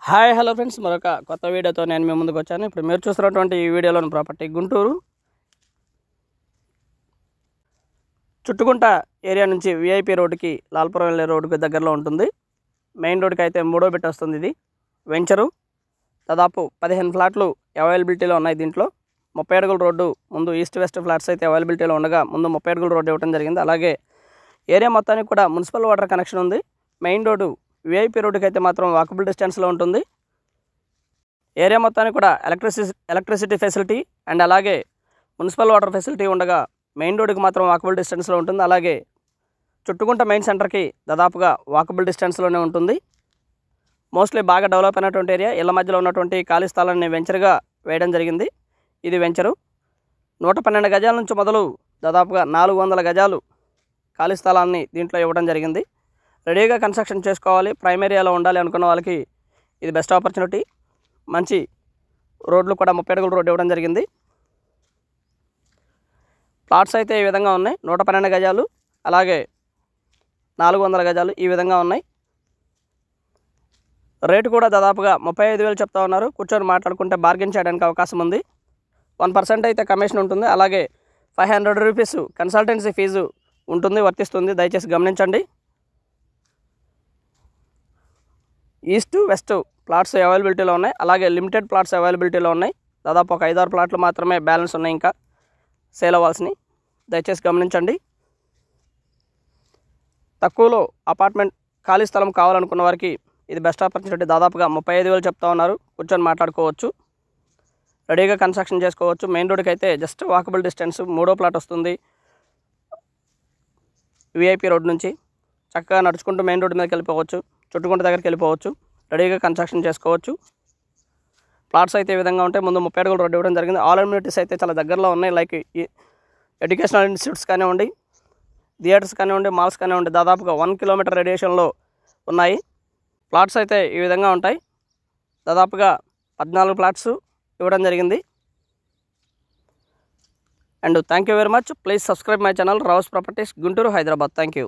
Hi hello friends, మరొక కొత్త వీడియోతో నేను మీ ముందుకు వచ్చాను. ఇప్పుడు మీరు చూస్తున్నటువంటి ఈ వీడియోలోని ప్రాపర్టీ గుంటూరు చుట్టుకుంట ఏరియా నుంచి విఐపి రోడ్డుకి లాల్పురం వెళ్ళే రోడ్డుకి దగ్గరలో ఉంటుంది. మెయిన్ రోడ్డుకి అయితే 3వ బిట్ వస్తుంది. ఇది వెంచరు. దాదాపు 15 ఫ్లాట్లు అవైలబిలిటీలో ఉన్నాయి. దీంట్లో 30 అడుగుల రోడ్డు ముందు ఈస్ట్ వెస్ట్ ఫ్లాట్స్ అయితే అవైలబిలిటీలో ఉండగా ముందు 30 అడుగుల రోడ్డు ఇవ్వడం జరిగింది. అలాగే ఏరియా మొత్తానికి కూడా మున్సిపల్ వాటర్ కనెక్షన్ ఉంది. మెయిన్ రోడ్డు విఐపి రోడ్డుకి అయితే మాత్రం వాకబుల్ డిస్టెన్స్లో ఉంటుంది. ఏరియా మొత్తానికి కూడా ఎలక్ట్రిసిటీ ఫెసిలిటీ అండ్ అలాగే మున్సిపల్ వాటర్ ఫెసిలిటీ ఉండగా మెయిన్ రోడ్డుకి మాత్రం వాకబుల్ డిస్టెన్స్లో ఉంటుంది. అలాగే చుట్టుకుంట మెయిన్ సెంటర్కి దాదాపుగా వాకబుల్ డిస్టెన్స్లోనే ఉంటుంది. మోస్ట్లీ బాగా డెవలప్ అయినటువంటి ఏరియా. ఇళ్ల మధ్యలో ఉన్నటువంటి ఖాళీ స్థలాన్ని వెంచర్గా వేయడం జరిగింది. ఇది వెంచరు. 112 గజాల నుంచి మొదలు దాదాపుగా 400 గజాలు ఖాళీ స్థలాన్ని దీంట్లో ఇవ్వడం జరిగింది. రెడీగా కన్స్ట్రక్షన్ చేసుకోవాలి, ప్రైమ్ ఏరియాలో ఉండాలి అనుకున్న వాళ్ళకి ఇది బెస్ట్ ఆపర్చునిటీ. మంచి రోడ్లు కూడా 30 అడుగుల రోడ్డు ఇవ్వడం జరిగింది. ప్లాట్స్ అయితే ఈ విధంగా ఉన్నాయి. 112 గజాలు అలాగే 400 గజాలు ఈ విధంగా ఉన్నాయి. రేటు కూడా దాదాపుగా 35,000 చెప్తా ఉన్నారు. కూర్చొని మాట్లాడుకుంటే బార్గెన్ చేయడానికి అవకాశం ఉంది. 1% అయితే కమిషన్ ఉంటుంది. అలాగే 500 రూపీస్ కన్సల్టెన్సీ ఫీజు ఉంటుంది, వర్తిస్తుంది. దయచేసి గమనించండి. ఈస్ట్ వెస్ట్ ప్లాట్స్ అవైలబిలిటీలో ఉన్నాయి. అలాగే లిమిటెడ్ ప్లాట్స్ అవైలబిలిటీలో ఉన్నాయి. దాదాపు ఒక 5-6 ప్లాట్లు మాత్రమే బ్యాలెన్స్ ఉన్నాయి ఇంకా సేల్ అవ్వాల్సినవి. దయచేసి గమనించండి. తక్కువలో అపార్ట్మెంట్ ఖాళీ స్థలం కావాలనుకున్న వారికి ఇది బెస్ట్ ఆపర్చునిటీ. దాదాపుగా 35,000 చెప్తా ఉన్నారు. కూర్చొని మాట్లాడుకోవచ్చు, రెడీగా కన్స్ట్రక్షన్ చేసుకోవచ్చు. మెయిన్ రోడ్డుకి అయితే జస్ట్ వాకబుల్ డిస్టెన్స్. 3వ ప్లాట్ వస్తుంది విఐపి రోడ్ నుంచి. చక్కగా నడుచుకుంటూ మెయిన్ రోడ్డు మీదకి వెళ్ళిపోవచ్చు, చుట్టుకుంట దగ్గరికి వెళ్ళిపోవచ్చు, రెడీగా కన్స్ట్రక్షన్ చేసుకోవచ్చు. ప్లాట్స్ అయితే ఈ విధంగా ఉంటాయి. ముందు 30 అడుగుల రోడ్డు ఇవ్వడం జరిగింది. ఆల్ అమ్యూనిటీస్ అయితే చాలా దగ్గరలో ఉన్నాయి. లైక్ ఎడ్యుకేషనల్ ఇన్స్టిట్యూట్స్ కానివ్వండి, థియేటర్స్ కానివ్వండి, మాల్స్ కానివ్వండి, దాదాపుగా 1 కిలోమీటర్ రేడియేషన్లో ఉన్నాయి. ప్లాట్స్ అయితే ఈ విధంగా ఉంటాయి. దాదాపుగా 14 ప్లాట్స్ ఇవ్వడం జరిగింది. And thank you very much. Please subscribe my channel Rao's properties Guntur, Hyderabad. Thank you.